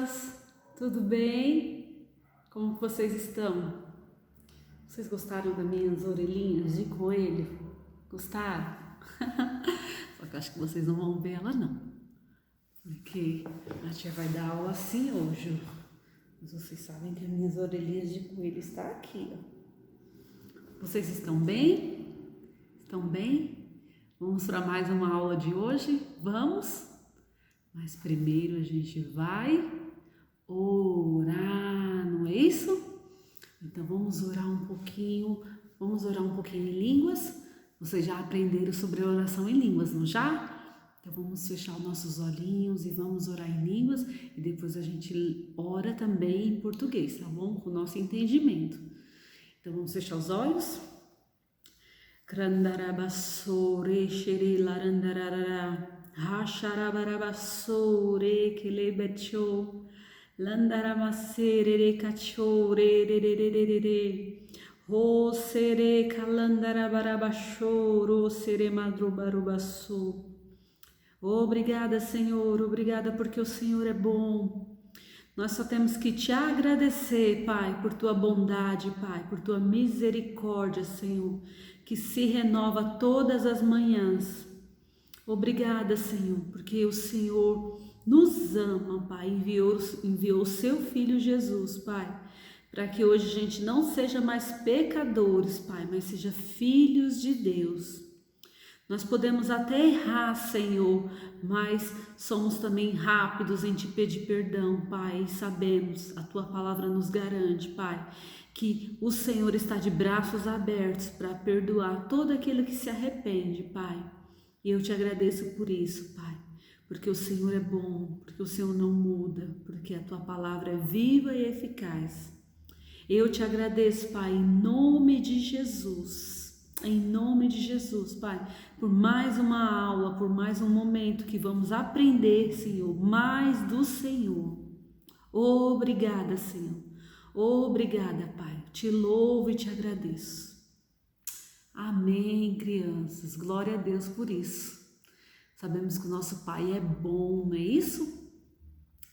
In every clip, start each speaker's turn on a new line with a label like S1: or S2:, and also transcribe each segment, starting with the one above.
S1: crianças, tudo bem? Como vocês estão? Vocês gostaram das minhas orelhinhas de coelho? Gostaram? Só que eu acho que vocês não vão ver ela não, porque a tia vai dar aula assim hoje. Mas vocês sabem que as minhas orelhinhas de coelho estão aqui, ó. Vocês estão bem? Estão bem? Vamos para mais uma aula de hoje? Vamos? Mas primeiro a gente vai orar, não é isso? Então vamos orar um pouquinho em línguas. Vocês já aprenderam sobre a oração em línguas, não já? Então vamos fechar os nossos olhinhos e vamos orar em línguas e depois a gente ora também em português, tá bom? Com o nosso entendimento. Então vamos fechar os olhos. Krandarabassore shere larandarara Hasharabarabasore kelebecho Landaramassere cachore re Ho sere kalandarabarabashoro sere madrubarubasso. Obrigada, Senhor, obrigada porque o Senhor é bom. Nós só temos que te agradecer, Pai, por tua bondade, Pai, por tua misericórdia, Senhor, que se renova todas as manhãs. Obrigada, Senhor, porque o Senhor nos ama, Pai, enviou o seu Filho Jesus, Pai, para que hoje a gente não seja mais pecadores, Pai, mas seja filhos de Deus. Nós podemos até errar, Senhor, mas somos também rápidos em te pedir perdão, Pai, e sabemos, a tua palavra nos garante, Pai, que o Senhor está de braços abertos para perdoar todo aquele que se arrepende, Pai. E eu te agradeço por isso, Pai, porque o Senhor é bom, porque o Senhor não muda, porque a tua palavra é viva e eficaz. Eu te agradeço, Pai, em nome de Jesus, Pai, por mais uma aula, por mais um momento que vamos aprender, Senhor, mais do Senhor. Obrigada, Senhor. Obrigada, Pai. Te louvo e te agradeço. Amém, crianças. Glória a Deus por isso. Sabemos que o nosso Pai é bom, não é isso?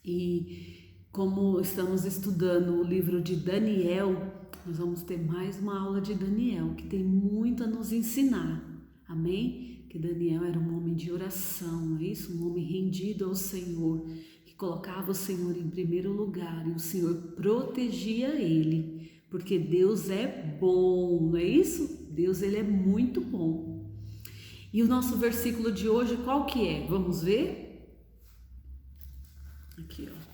S1: E como estamos estudando o livro de Daniel, nós vamos ter mais uma aula de Daniel, que tem muito a nos ensinar. Amém? Que Daniel era um homem de oração, não é isso? Um homem rendido ao Senhor, que colocava o Senhor em primeiro lugar e o Senhor protegia ele, porque Deus é bom, não é isso? Deus, ele é muito bom. E o nosso versículo de hoje, qual que é? Vamos ver? Aqui, ó.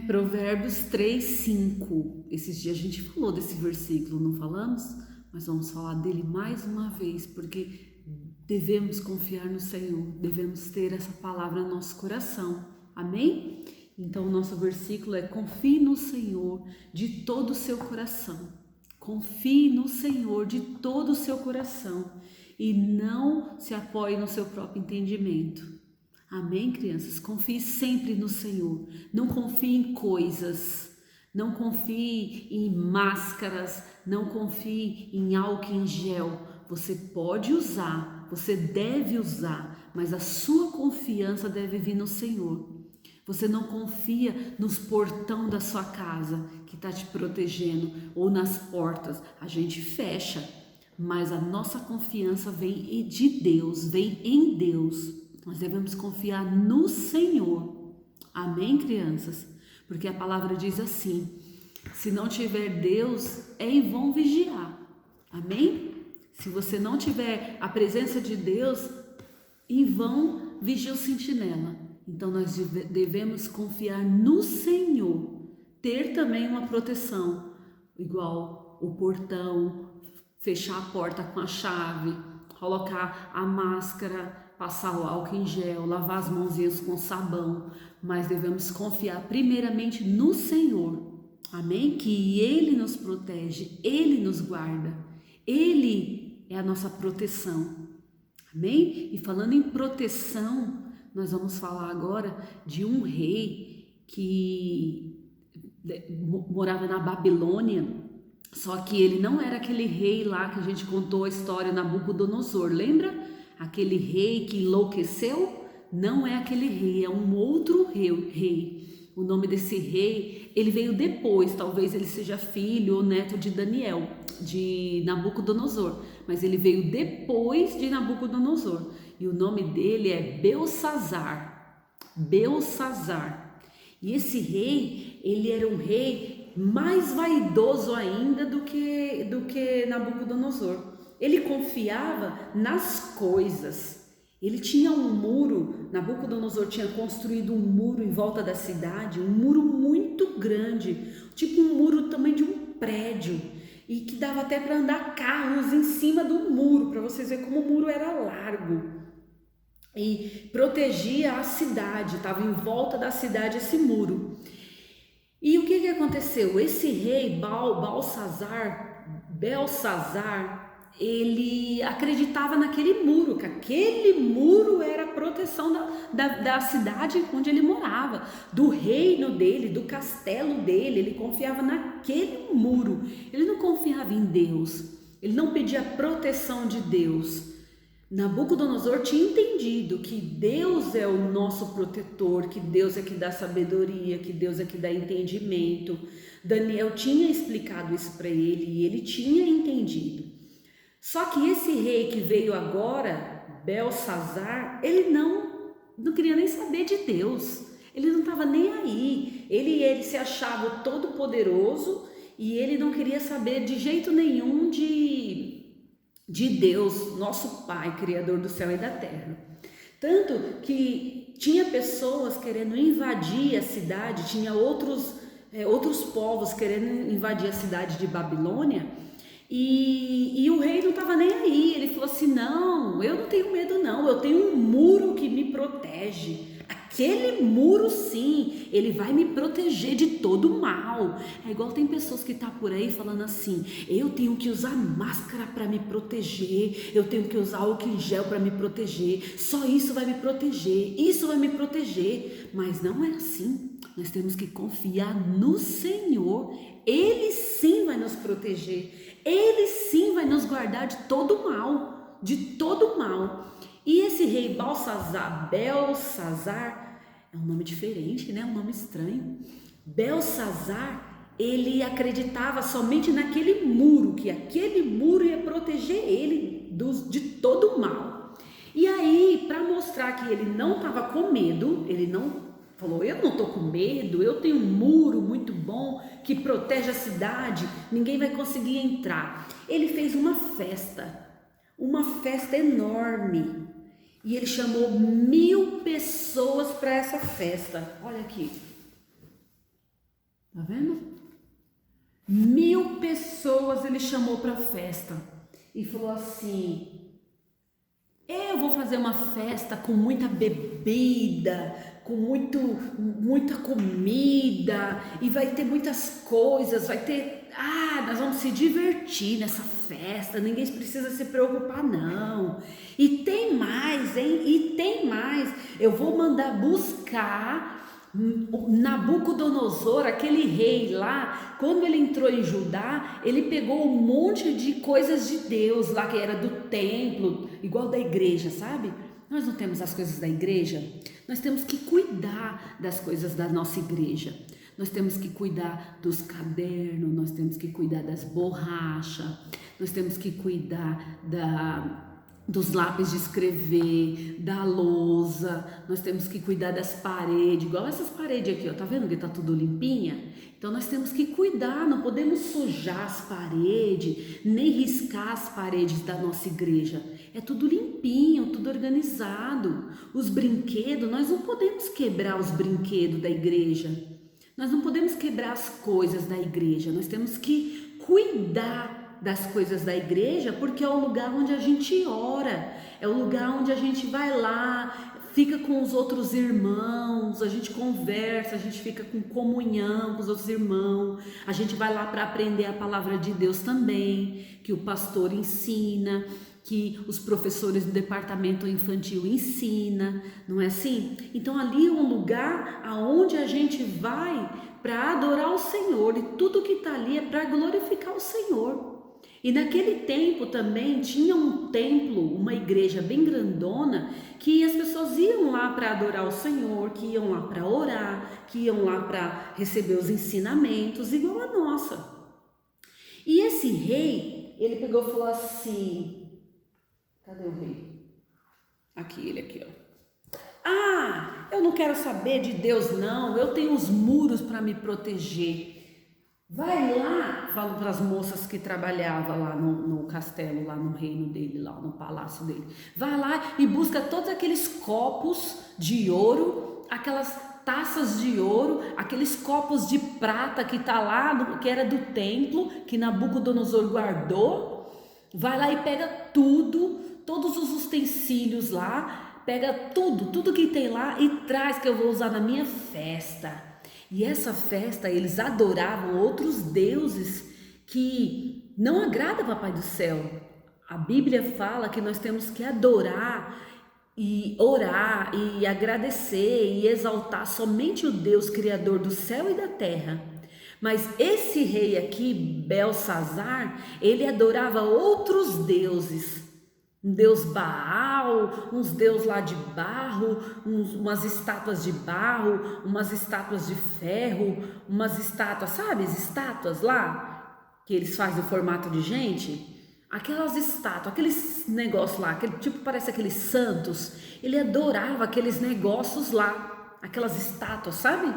S1: Provérbios 3:5. Esses dias a gente falou desse versículo, não falamos? Mas vamos falar dele mais uma vez, porque devemos confiar no Senhor, devemos ter essa palavra no nosso coração. Amém? Então o nosso versículo é: confie no Senhor de todo o seu coração. Confie no Senhor de todo o seu coração e não se apoie no seu próprio entendimento. Amém, crianças? Confie sempre no Senhor. Não confie em coisas, não confie em máscaras, não confie em álcool em gel. Você pode usar, você deve usar, mas a sua confiança deve vir no Senhor. Você não confia nos portão da sua casa que está te protegendo ou nas portas. A gente fecha, mas a nossa confiança vem de Deus, vem em Deus. Nós devemos confiar no Senhor. Amém, crianças? Porque a palavra diz assim: se não tiver Deus, é em vão vigiar. Amém? Se você não tiver a presença de Deus, em vão vigia o sentinela. Então nós devemos confiar no Senhor, ter também uma proteção, igual o portão, fechar a porta com a chave, colocar a máscara, passar o álcool em gel, lavar as mãozinhas com sabão, mas devemos confiar primeiramente no Senhor, amém? Que Ele nos protege, Ele nos guarda, Ele é a nossa proteção, amém? E falando em proteção, nós vamos falar agora de um rei que morava na Babilônia, só que ele não era aquele rei lá que a gente contou a história, Nabucodonosor, lembra? Aquele rei que enlouqueceu? não é aquele rei, é um outro rei. O nome desse rei, ele veio depois, talvez ele seja filho ou neto de Daniel, de Nabucodonosor, mas ele veio depois de Nabucodonosor, e o nome dele é Belsazzar. Belsazzar. E esse rei, ele era um rei mais vaidoso ainda do que Nabucodonosor. Ele confiava nas coisas. Ele tinha um muro, Nabucodonosor tinha construído um muro em volta da cidade, um muro muito grande, tipo um muro também de um prédio, e que dava até para andar carros em cima do muro, para vocês verem como o muro era largo. E protegia a cidade, estava em volta da cidade esse muro. E o que aconteceu? Esse rei Belsazzar, ele acreditava naquele muro, que aquele muro era a proteção da cidade onde ele morava, do reino dele, do castelo dele. Ele confiava naquele muro, ele não confiava em Deus, ele não pedia proteção de Deus. Nabucodonosor tinha entendido que Deus é o nosso protetor, que Deus é que dá sabedoria, que Deus é que dá entendimento. Daniel tinha explicado isso para ele e ele tinha entendido. Só que esse rei que veio agora, Belsazzar, ele não queria nem saber de Deus, ele não estava nem aí, ele se achava o todo-poderoso e ele não queria saber de jeito nenhum de Deus, nosso Pai, Criador do céu e da terra. Tanto que tinha pessoas querendo invadir a cidade, tinha outros povos querendo invadir a cidade de Babilônia, e o rei não estava nem aí. Ele falou assim: não, eu não tenho medo não, eu tenho um muro que me protege. Aquele muro, sim, ele vai me proteger de todo mal. É igual tem pessoas que tá por aí falando assim: eu tenho que usar máscara para me proteger, eu tenho que usar álcool em gel para me proteger, só isso vai me proteger, isso vai me proteger. Mas não é assim. Nós temos que confiar no Senhor. Ele sim vai nos proteger, ele sim vai nos guardar de todo mal, de todo mal. E esse rei Belsazzar, é um nome diferente, né? Um nome estranho. Belsazzar, ele acreditava somente naquele muro, que aquele muro ia proteger ele de todo o mal. E aí, para mostrar que ele não estava com medo, ele não falou: eu não estou com medo, eu tenho um muro muito bom que protege a cidade, ninguém vai conseguir entrar. Ele fez uma festa enorme. E ele chamou 1000 pessoas para essa festa. Olha aqui. Tá vendo? 1000 pessoas ele chamou para a festa. E falou assim: eu vou fazer uma festa com muita bebida, com muita comida, e vai ter muitas coisas, nós vamos se divertir nessa festa, ninguém precisa se preocupar não. E tem mais, hein? E tem mais. Eu vou mandar buscar Nabucodonosor, aquele rei lá. Quando ele entrou em Judá, ele pegou um monte de coisas de Deus lá, que era do templo, igual da igreja, sabe? Nós não temos as coisas da igreja? Nós temos que cuidar das coisas da nossa igreja. Nós temos que cuidar dos cadernos, nós temos que cuidar das borrachas, nós temos que cuidar dos lápis de escrever, da lousa, nós temos que cuidar das paredes, igual essas paredes aqui, ó, tá vendo que tá tudo limpinha? Então nós temos que cuidar, não podemos sujar as paredes, nem riscar as paredes da nossa igreja. É tudo limpinho, tudo organizado. Os brinquedos, nós não podemos quebrar os brinquedos da igreja. Nós não podemos quebrar as coisas da igreja, nós temos que cuidar das coisas da igreja, porque é o lugar onde a gente ora, é o lugar onde a gente vai lá, fica com os outros irmãos, a gente conversa, a gente fica com comunhão com os outros irmãos, a gente vai lá para aprender a palavra de Deus também, que o pastor ensina, que os professores do departamento infantil ensina, não é assim? Então ali é um lugar aonde a gente vai para adorar o Senhor, e tudo que está ali é para glorificar o Senhor. E naquele tempo também tinha um templo, uma igreja bem grandona, que as pessoas iam lá para adorar o Senhor, que iam lá para orar, que iam lá para receber os ensinamentos, igual a nossa. E esse rei, ele pegou e falou assim, cadê o rei? Aqui, ele aqui, ó. Ah, eu não quero saber de Deus não, eu tenho os muros para me proteger. Vai lá, falo para as moças que trabalhavam lá no castelo, lá no reino dele, lá no palácio dele. Vai lá e busca todos aqueles copos de ouro, aquelas taças de ouro, aqueles copos de prata que tá lá, que era do templo, que Nabucodonosor guardou. Vai lá e pega tudo, todos os utensílios lá, pega tudo que tem lá e traz que eu vou usar na minha festa. E essa festa, eles adoravam outros deuses que não agradam Papai do Céu. A Bíblia fala que nós temos que adorar e orar e agradecer e exaltar somente o Deus Criador do céu e da terra. Mas esse rei aqui, Belsazar, ele adorava outros deuses. Um deus Baal, uns deuses lá de barro, umas estátuas de barro, umas estátuas de ferro, umas estátuas, sabe, as estátuas lá, que eles fazem o formato de gente? Aquelas estátuas, aqueles negócios lá, aquele tipo, parece aqueles santos, ele adorava aqueles negócios lá, aquelas estátuas, sabe?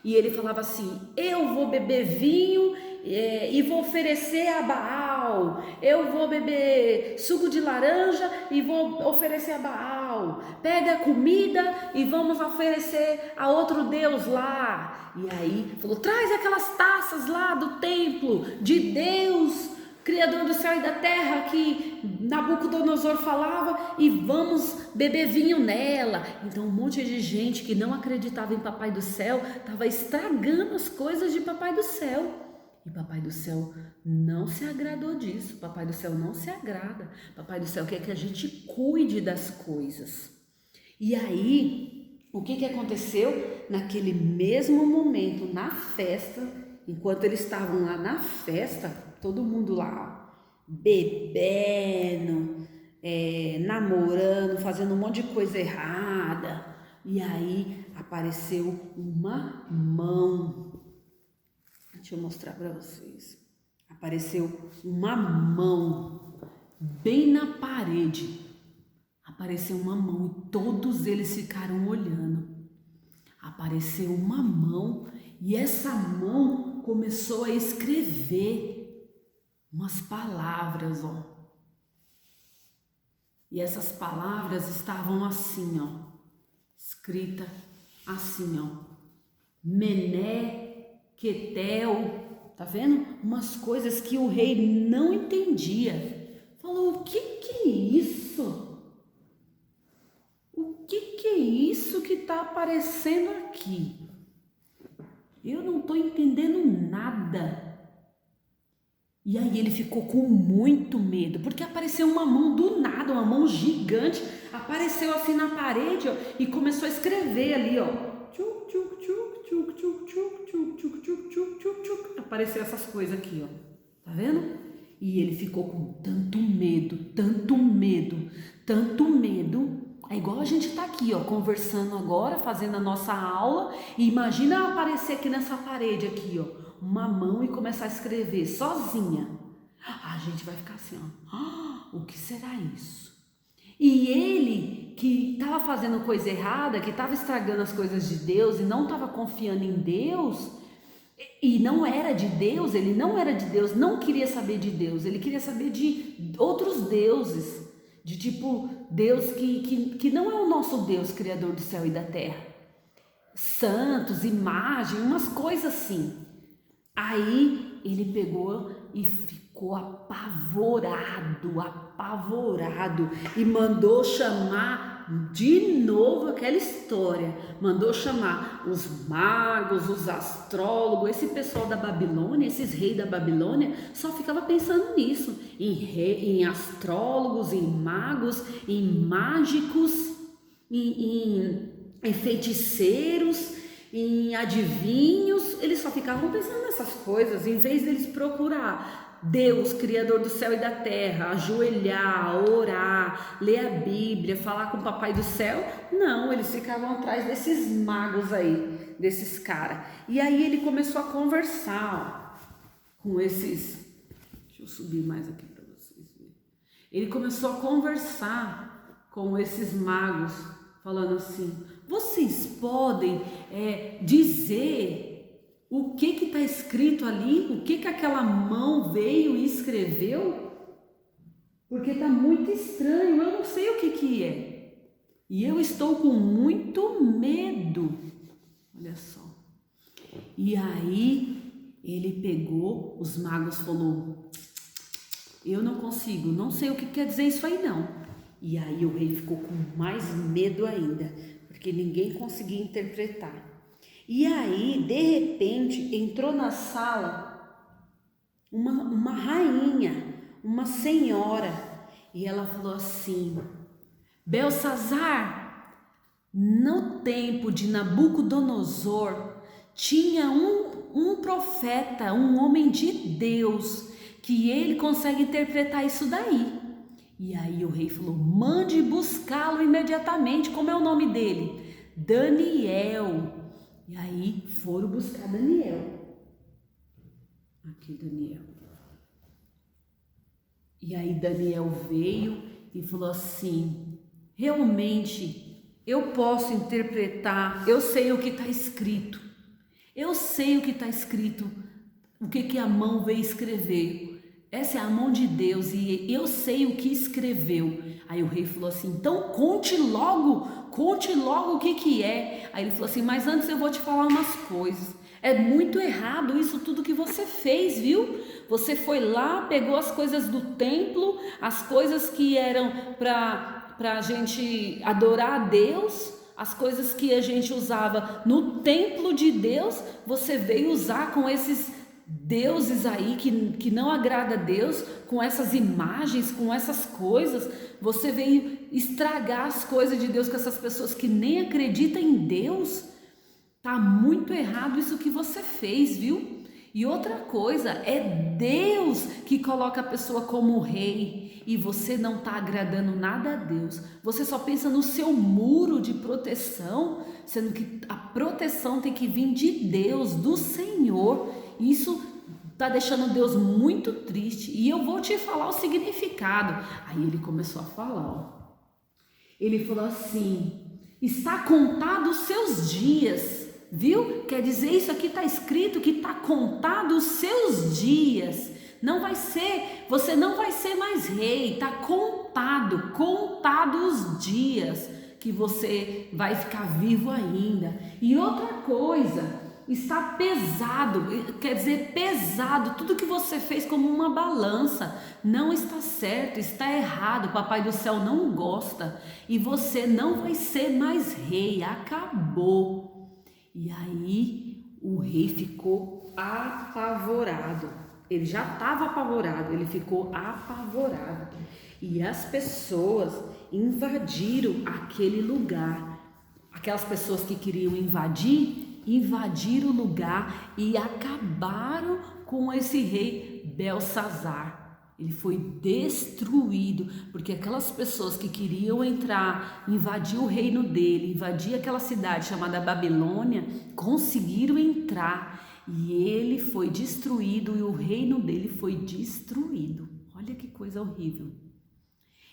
S1: E ele falava assim, eu vou beber vinho e vou oferecer a Baal, eu vou beber suco de laranja e vou oferecer a Baal, pega comida e vamos oferecer a outro Deus lá. E aí falou, traz aquelas taças lá do templo de Deus, Criador do céu e da terra, que Nabucodonosor falava, e vamos beber vinho nela. Então um monte de gente que não acreditava em Papai do Céu estava estragando as coisas de Papai do Céu. E Papai do Céu não se agradou disso. Papai do Céu não se agrada. Papai do Céu quer que a gente cuide das coisas. E aí, o que aconteceu? Naquele mesmo momento, na festa, enquanto eles estavam lá na festa, todo mundo lá, bebendo, namorando, fazendo um monte de coisa errada. E aí apareceu uma mão. Deixa eu mostrar para vocês. Apareceu uma mão bem na parede. Apareceu uma mão e todos eles ficaram olhando. Apareceu uma mão e essa mão começou a escrever umas palavras, ó. E essas palavras estavam assim, ó, escrita assim, ó, Mené, Quetel, tá vendo? Umas coisas que o rei não entendia. Falou, o que é isso? O que é isso que tá aparecendo aqui? Eu não tô entendendo nada. E aí ele ficou com muito medo, porque apareceu uma mão do nada, uma mão gigante, apareceu assim na parede, ó, e começou a escrever ali, ó. Apareceu essas coisas aqui, ó. Tá vendo? E ele ficou com tanto medo, tanto medo, tanto medo. É igual a gente tá aqui, ó, conversando agora, fazendo a nossa aula, e imagina aparecer aqui nessa parede aqui, ó, uma mão e começar a escrever sozinha. A gente vai ficar assim, ó, o que será isso? E ele que estava fazendo coisa errada, que estava estragando as coisas de Deus e não estava confiando em Deus, e não era de Deus, ele não era de Deus, não queria saber de Deus, ele queria saber de outros deuses, de tipo Deus que não é o nosso Deus, Criador do céu e da terra, santos, imagem, umas coisas assim. Aí ele pegou e ficou apavorado e mandou chamar de novo aquela história, mandou chamar os magos, os astrólogos, esse pessoal da Babilônia, esses reis da Babilônia, só ficava pensando nisso, em astrólogos, em magos, em mágicos, em feiticeiros, em adivinhos. Eles só ficavam pensando nessas coisas, em vez deles procurar Deus, Criador do céu e da terra, ajoelhar, orar, ler a Bíblia, falar com o Papai do céu. Não, eles ficavam atrás desses magos aí, desses caras. E aí ele começou a conversar com esses... Deixa eu subir mais aqui para vocês verem. Ele começou a conversar com esses magos, falando assim: vocês podem dizer o que está escrito ali? O que aquela mão veio e escreveu? Porque está muito estranho, eu não sei o que é. E eu estou com muito medo. Olha só. E aí ele pegou, os magos falou: eu não consigo, não sei o que quer dizer isso aí não. E aí o rei ficou com mais medo ainda, porque ninguém conseguia interpretar. E aí, de repente, entrou na sala uma rainha, uma senhora, e ela falou assim: Belsazar, no tempo de Nabucodonosor, tinha um profeta, um homem de Deus, que ele consegue interpretar isso daí. E aí o rei falou: mande buscá-lo imediatamente. Como é o nome dele? Daniel. E aí foram buscar Daniel. Aqui Daniel. E aí Daniel veio e falou assim: realmente eu posso interpretar, eu sei o que está escrito. Eu sei o que está escrito, o que a mão veio escrever. Essa é a mão de Deus e eu sei o que escreveu. Aí o rei falou assim: então conte logo o que é. Aí ele falou assim: mas antes eu vou te falar umas coisas. É muito errado isso tudo que você fez, viu? Você foi lá, pegou as coisas do templo, as coisas que eram para a gente adorar a Deus, as coisas que a gente usava no templo de Deus, você veio usar com esses deuses aí que não agrada a Deus, com essas imagens, com essas coisas. Você veio estragar as coisas de Deus com essas pessoas que nem acreditam em Deus. Tá muito errado isso que você fez, viu? E outra coisa, é Deus que coloca a pessoa como rei e você não está agradando nada a Deus. Você só pensa no seu muro de proteção, sendo que a proteção tem que vir de Deus, do Senhor. Isso está deixando Deus muito triste e eu vou te falar o significado. Aí ele começou a falar, ó. Ele falou assim: está contado os seus dias. Viu? Quer dizer, isso aqui está escrito que está contado os seus dias. Não vai ser, você não vai ser mais rei. Está contado os dias que você vai ficar vivo ainda. E outra coisa, está pesado, quer dizer pesado. Tudo que você fez como uma balança não está certo, está errado. O Papai do céu não gosta e você não vai ser mais rei. Acabou. E aí o rei ficou apavorado. Ele já estava apavorado, ele ficou apavorado. E as pessoas invadiram aquele lugar. Aquelas pessoas que queriam invadiram o lugar e acabaram com esse rei Belsazar. Ele foi destruído, porque aquelas pessoas que queriam entrar, invadir o reino dele, invadir aquela cidade chamada Babilônia, conseguiram entrar e ele foi destruído e o reino dele foi destruído. Olha que coisa horrível.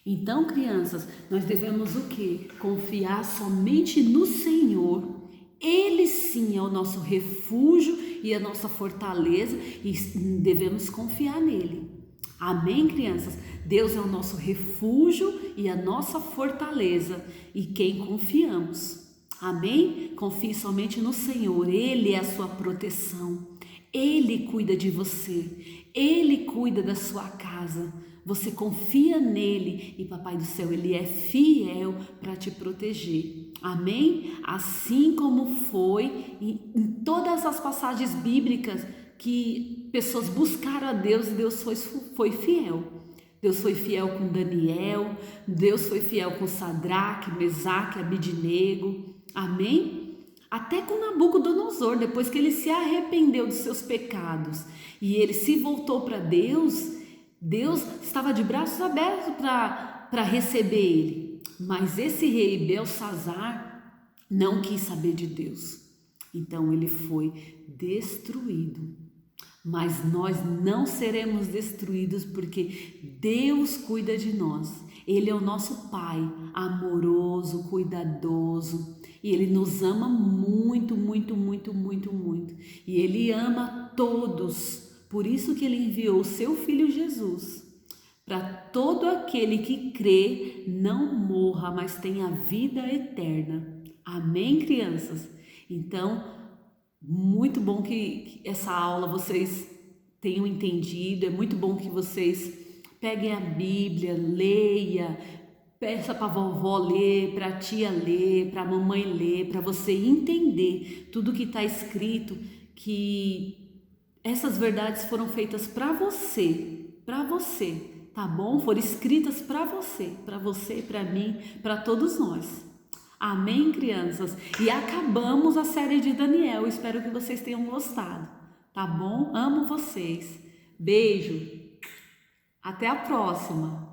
S1: Então, crianças, nós devemos o quê? Confiar somente no Senhor. Ele sim é o nosso refúgio e a nossa fortaleza e devemos confiar nele. Amém, crianças? Deus é o nosso refúgio e a nossa fortaleza e quem confiamos. Amém? Confie somente no Senhor, Ele é a sua proteção. Ele cuida de você, Ele cuida da sua casa. Você confia nele e Papai do céu, Ele é fiel para te proteger. Amém? Assim como foi em todas as passagens bíblicas que pessoas buscaram a Deus e Deus foi fiel. Deus foi fiel com Daniel, Deus foi fiel com Sadraque, Mesaque, Abidnego. Amém? Até com Nabucodonosor, depois que ele se arrependeu dos seus pecados e ele se voltou para Deus, Deus estava de braços abertos para receber ele. Mas esse rei Belsazar não quis saber de Deus. Então ele foi destruído. Mas nós não seremos destruídos porque Deus cuida de nós. Ele é o nosso Pai, amoroso, cuidadoso. E Ele nos ama muito, muito, muito, muito, muito. E Ele ama todos. Por isso que Ele enviou o seu Filho Jesus. Para todo aquele que crê, não morra, mas tenha vida eterna. Amém, crianças? Então, muito bom que essa aula vocês tenham entendido. É muito bom que vocês peguem a Bíblia, leia, peça para a vovó ler, para a tia ler, para a mamãe ler, para você entender tudo que está escrito, que essas verdades foram feitas para você, tá bom? Foram escritas para você, para mim, para todos nós. Amém, crianças? E acabamos a série de Daniel. Espero que vocês tenham gostado, tá bom? Amo vocês. Beijo. Até a próxima.